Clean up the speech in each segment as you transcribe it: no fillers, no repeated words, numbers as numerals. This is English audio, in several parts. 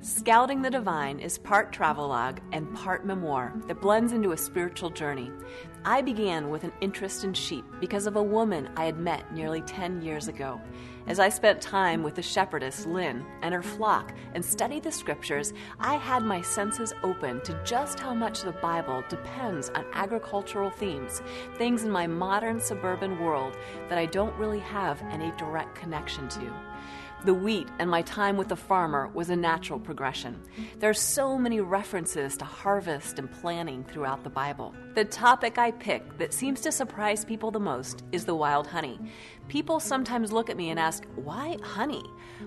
Scouting the Divine is part travelogue and part memoir that blends into a spiritual journey. I began with an interest in sheep because of a woman I had met nearly 10 years ago. As I spent time with the shepherdess, Lynn, and her flock and studied the scriptures, I had my senses open to just how much the Bible depends on agricultural themes, things in my modern suburban world that I don't really have any direct connection to. The wheat and my time with the farmer was a natural progression. There are so many references to harvest and planting throughout the Bible. The topic I picked that seems to surprise people the most is the wild honey. People sometimes look at me and ask, why honey?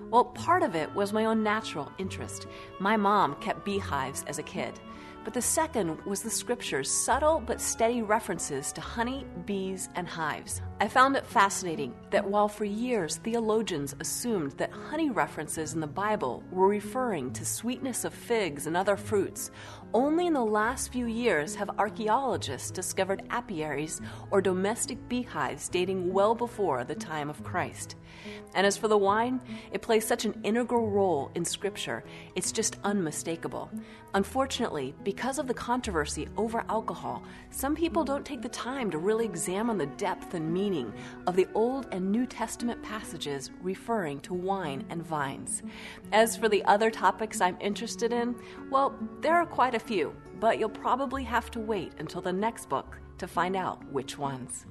Well, part of it was my own natural interest. My mom kept beehives as a kid. But the second was the scripture's subtle but steady references to honey, bees, and hives. I found it fascinating that while for years theologians assumed that honey references in the Bible were referring to sweetness of figs and other fruits, only in the last few years have archaeologists discovered apiaries or domestic beehives dating well before the time of Christ. And as for the wine, it plays such an integral role in Scripture, it's just unmistakable. Unfortunately, because of the controversy over alcohol, some people don't take the time to really examine the depth and meaning of the Old and New Testament passages referring to wine and vines. As for the other topics I'm interested in, well, there are quite a few, but you'll probably have to wait until the next book to find out which ones.